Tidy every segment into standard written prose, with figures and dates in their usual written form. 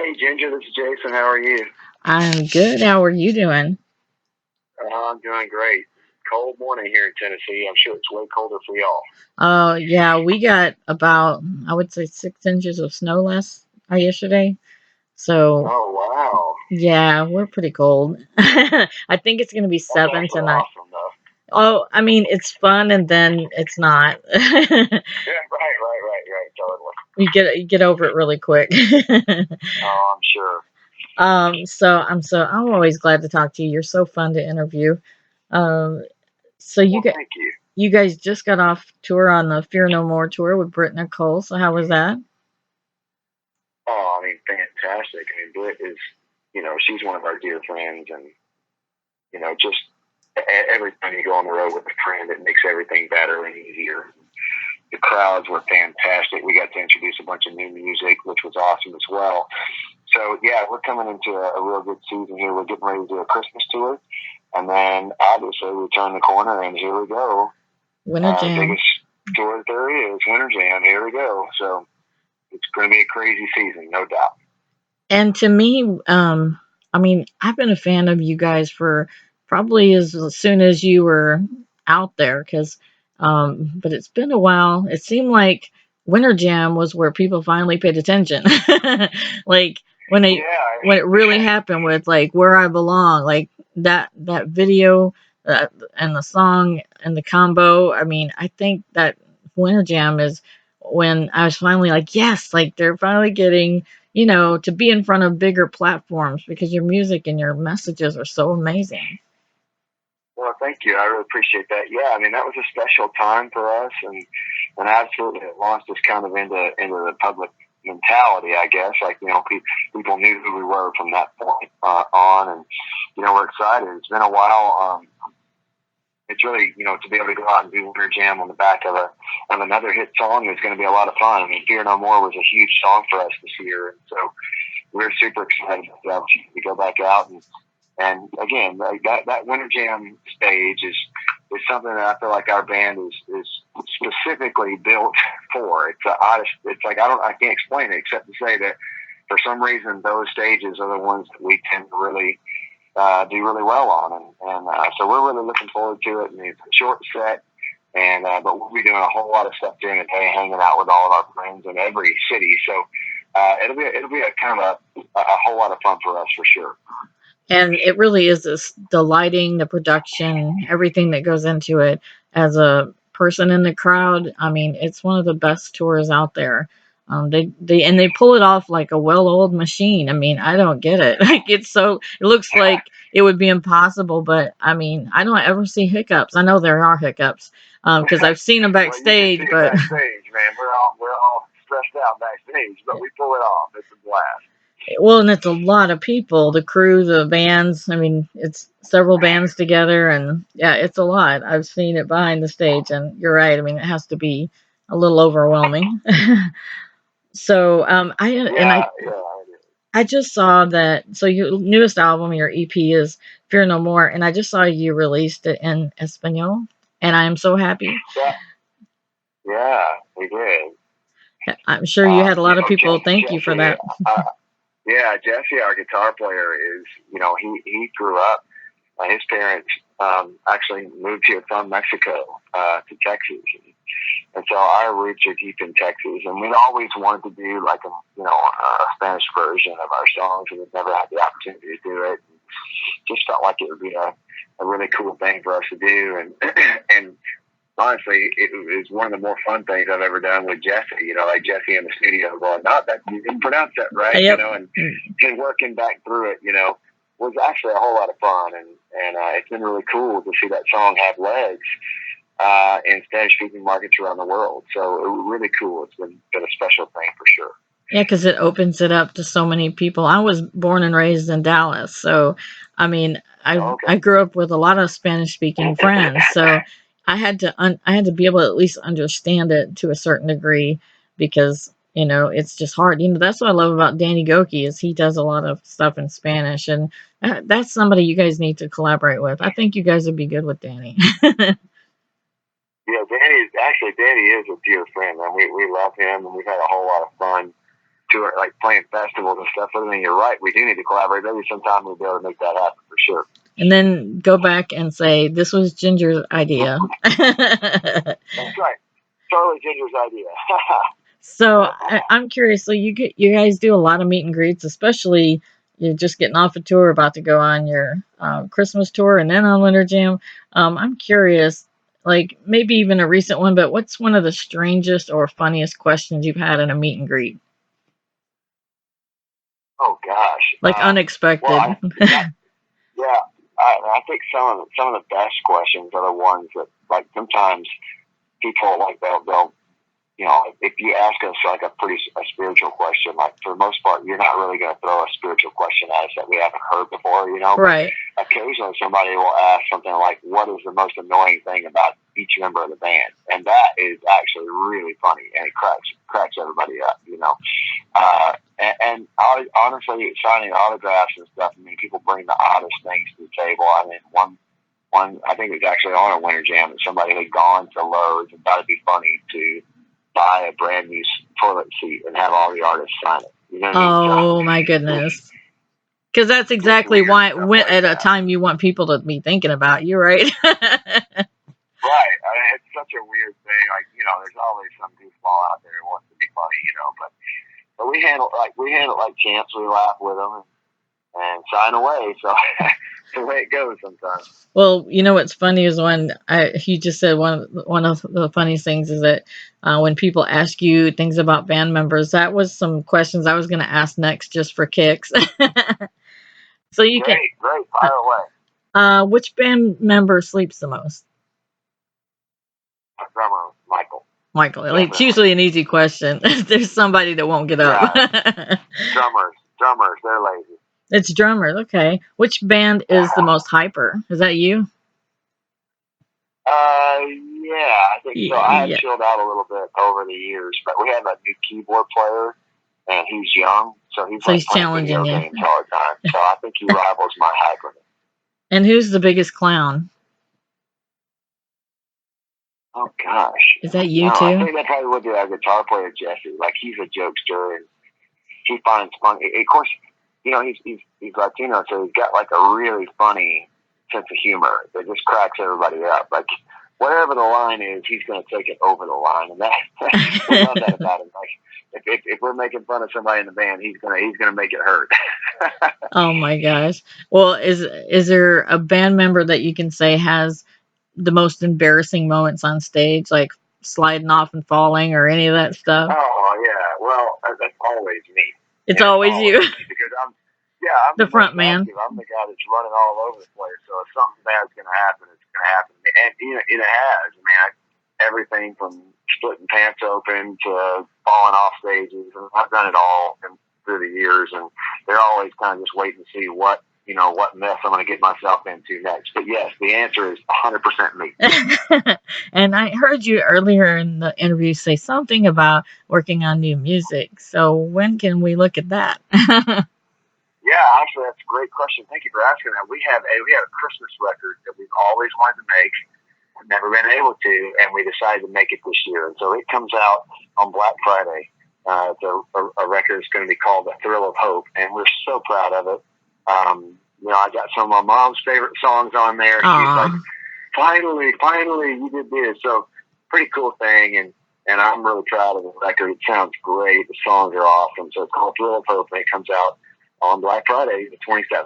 Hey, Ginger, this is Jason. How are you? I'm good. How are you doing? I'm doing great. Cold morning here in Tennessee. I'm sure it's way colder for y'all. Yeah, we got about, I would say, 6 inches of snow yesterday. So, Oh, wow. yeah, we're pretty cold. I think it's going to be That's 7 actually tonight. awesome, though. Oh, I mean, it's fun and then it's not. Yeah, right. Totally. You get over it really quick. Oh, I'm sure. I'm always glad to talk to you. You're so fun to interview. Um, so you Well, get thank you. you guys just got off tour on the Fear No More tour with Britt Nicole. So how was that? Oh, I mean, fantastic. I mean, Britt is, she's one of our dear friends, and, just every time you go on the road with a friend, it makes everything better and easier. The crowds were fantastic. We got to introduce a bunch of new music, which was awesome as well. So, yeah, we're coming into a real good season here. We're getting ready to do a Christmas tour. And then, obviously, we turn the corner, and here we go. Winter Jam. Biggest tour that there is, Winter Jam. Here we go. So, it's going to be a crazy season, no doubt. And to me, I mean, I've been a fan of you guys for probably as soon as you were out there, but it's been a while. It seemed like Winter Jam was where people finally paid attention, like when it really Yeah. happened with like Where I Belong, like that video and the song and the combo. I mean, I think that Winter Jam is when I was finally like, yes, like they're finally getting to be in front of bigger platforms because your music and your messages are so amazing. Well, thank you. I really appreciate that. Yeah, I mean, that was a special time for us, and absolutely it launched us kind of into the public mentality, I guess. Like, people knew who we were from that point on, and, we're excited. It's been a while. It's really, to be able to go out and do Winter Jam on the back of another hit song is going to be a lot of fun. I mean, Fear No More was a huge song for us this year, and so we're super excited about the opportunity to go back out and again, like that Winter Jam stage is something that I feel like our band is specifically built for. It's a oddest. It's like I can't explain it except to say that for some reason those stages are the ones that we tend to really do really well on, and so we're really looking forward to it. And it's a short set, and but we'll be doing a whole lot of stuff during the day, hanging out with all of our friends in every city. So it'll be a kind of a whole lot of fun for us for sure. And it really is the lighting, the production, everything that goes into it. As a person in the crowd, I mean, it's one of the best tours out there. They pull it off like a well-oiled machine. I mean, I don't get it. Like it looks like it would be impossible, but I mean, I don't ever see hiccups. I know there are hiccups because I've seen them Well, you can see backstage, it but backstage, man. We're all stressed out backstage, but we pull it off. It's a blast. well, and it's a lot of people, the crew, the bands. I mean, it's several bands together, and yeah, it's a lot. I've seen it behind the stage, and you're right. I mean, it has to be a little overwhelming. So, Yeah. I just saw that. So your newest album, your EP, is Fear No More, and I just saw you released it in Espanol, and I am so happy. Yeah, yeah, we did. I'm sure you had a lot of people thank you for Jesse, that. yeah, Jesse, our guitar player, is he grew up. His parents actually moved here from Mexico to Texas, and so our roots are deep in Texas. And we'd always wanted to do like a Spanish version of our songs, and we've never had the opportunity to do it. And just felt like it would be a really cool thing for us to do, and and honestly, it was one of the more fun things I've ever done with Jesse. Like Jesse in the studio going, "Not that you didn't pronounce that right," Yep. and working back through it, was actually a whole lot of fun, and it's been really cool to see that song have legs in Spanish-speaking markets around the world. So it was really cool. It's been a special thing for sure. Yeah, because it opens it up to so many people. I was born and raised in Dallas, so I mean, Oh, I okay. grew up with a lot of Spanish speaking friends, so I had to be able to at least understand it to a certain degree because it's just hard. That's what I love about Danny Goki is he does a lot of stuff in Spanish, and that's somebody you guys need to collaborate with. I think you guys would be good with Danny. Yeah, Danny is a dear friend, and we love him, and we've had a whole lot of fun tour, like playing festivals and stuff. But I mean, you're right. We do need to collaborate. Maybe sometime we'll be able to make that happen for sure. And then go back and say, this was Ginger's idea. That's right. Totally Ginger's idea. So I'm curious. So you guys do a lot of meet and greets, especially you're just getting off a tour, about to go on your Christmas tour, and then on Winter Jam. I'm curious, like maybe even a recent one, but what's one of the strangest or funniest questions you've had in a meet and greet? Oh gosh, Like unexpected. Well, yeah, I think some of the best questions are the ones that, like, sometimes people, like, they'll you know, if you ask us like a spiritual question, like, for the most part, you're not really going to throw a spiritual question at us that we haven't heard before, you know. Right. But occasionally somebody will ask something like, what is the most annoying thing about each member of the band? And that is actually really funny, and it cracks everybody up, you know. And honestly, signing autographs and stuff, I mean, people bring the oddest things to the table. I mean, one, I think it was actually on a Winter Jam that somebody had gone to Lowe's and thought it'd be funny to buy a brand new toilet seat and have all the artists sign it. You know what I mean? Oh my goodness. Because that's exactly why at a time you want people to be thinking about you, right? Right. I mean, it's such a weird thing. Like, you know, there's always some goofball out there who wants to be funny, you know, but we handle it like champs. We laugh with them and sign away. So that's the way it goes sometimes. Well, you know what's funny is when you just said one of the funniest things is that when people ask you things about band members, that was some questions I was going to ask next just for kicks. So you great, fire away. Which band member sleeps the most? My drummer, Michael. Michael. Like, it's usually an easy question. There's somebody that won't get up. Yeah. Drummers, they're lazy. It's drummers, okay. Which band is the most hyper? Is that you? Yeah, I think so. I have chilled out a little bit over the years, but we have a new keyboard player, and he's young, so he's challenging you games all the time. So I think he rivals my hyperness. And who's the biggest clown? Oh gosh, is that you too? I think that probably would be our guitar player Jesse. Like, he's a jokester and he finds fun. Of course, you know, he's Latino, so he's got like a really funny sense of humor that just cracks everybody up. Like, whatever the line is, he's going to take it over the line, and that we love that about him. Like, if we're making fun of somebody in the band, he's gonna make it hurt. Oh my gosh! Well, is there a band member that you can say has the most embarrassing moments on stage, like sliding off and falling or any of that stuff? Oh yeah, well, that's always me. It's always you. Because I'm the front man. I'm the guy that's running all over the place. So if something bad's going to happen, it's going to happen to me. And it has. I mean, everything from splitting pants open to falling off stages, and I've done it all through the years. And they're always kind of just waiting to see what mess I'm going to get myself into next. But yes, the answer is 100% me. And I heard you earlier in the interview say something about working on new music. So when can we look at that? Yeah, actually, that's a great question. Thank you for asking that. We have a Christmas record that we've always wanted to make, never been able to, and we decided to make it this year. And so it comes out on Black Friday. It's a record that's going to be called The Thrill of Hope, and we're so proud of it. You know, I got some of my mom's favorite songs on there. Aww. She's like, finally, you did this. So, pretty cool thing, and I'm really proud of the record. It sounds great. The songs are awesome. So it's called Thrill of Hope, and it comes out on Black Friday, the 27th.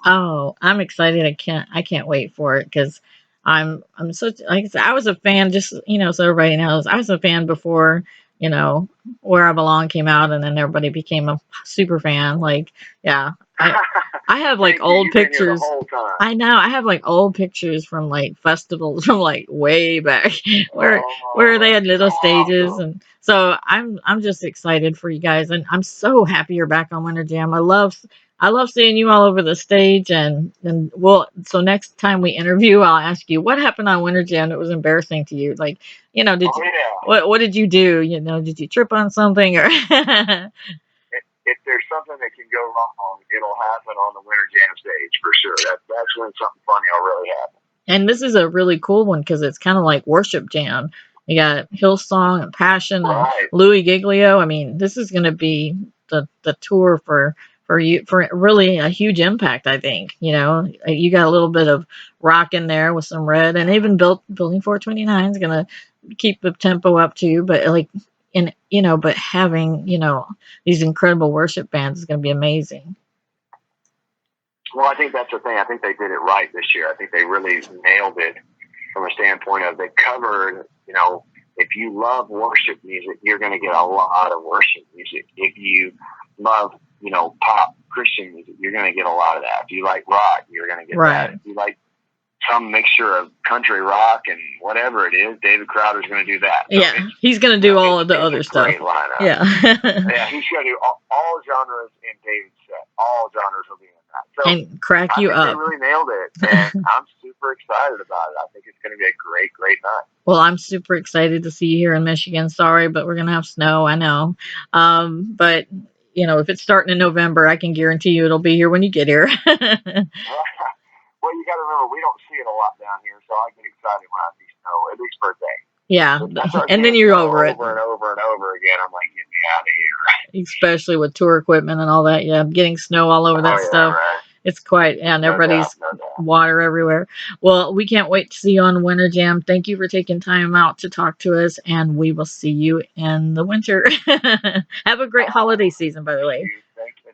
Oh, I'm excited. I can't wait for it, because I'm such, like I said, I was a fan, just, you know, so everybody knows, I was a fan before, you know, Where I Belong came out, and then everybody became a super fan. Like, yeah, I have like old pictures. I know, I have like old pictures from like festivals from like way back where they had little stages, and so I'm just excited for you guys, and I'm so happy you're back on Winter Jam. I love seeing you all over the stage, and so next time we interview, I'll ask you what happened on Winter Jam that was embarrassing to you. Like, you know, what did you do? You know, did you trip on something, or? If there's something that can go wrong, it'll happen on the Winter Jam stage for sure. That's when something funny will really happen. And this is a really cool one because it's kind of like worship jam. You got Hillsong and Passion and Louis Giglio. I mean, this is going to be the tour for you for really a huge impact. I think you got a little bit of rock in there with some red, and even building 429 is gonna keep the tempo up too. But like but having these incredible worship bands is gonna be amazing. Well, I think that's the thing. I think they did it right this year. I think they really nailed it from a standpoint of they covered, if you love worship music, you're going to get a lot of worship music. If you love, pop Christian music, you're going to get a lot of that. If you like rock, you're going to get that. If you like some mixture of country rock and whatever it is, David Crowder's going to do that. So he's going to do all of the other stuff. Great lineup. Yeah. Yeah, he's going to do all genres in David's set. All genres will be in that. So and crack you up. They really nailed it, and I'm super excited about it. I think it's going to be a great, great night. Well, I'm super excited to see you here in Michigan. Sorry, but we're going to have snow. I know. But if it's starting in November, I can guarantee you it'll be here when you get here. Well, you got to remember, we don't see it a lot down here, so I get excited when I see snow, at least for a day. Yeah, and then you're over it. Over and over and over again. I'm like, get me out of here. Especially with tour equipment and all that. Yeah, getting snow all over that stuff. Right. It's quite, and everybody's water everywhere. Well, we can't wait to see you on Winter Jam. Thank you for taking time out to talk to us, and we will see you in the winter. Have a great holiday season, by the way.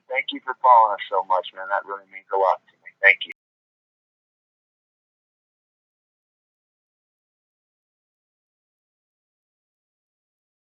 Thank you for following us so much, man. That really means a lot to me. Thank you.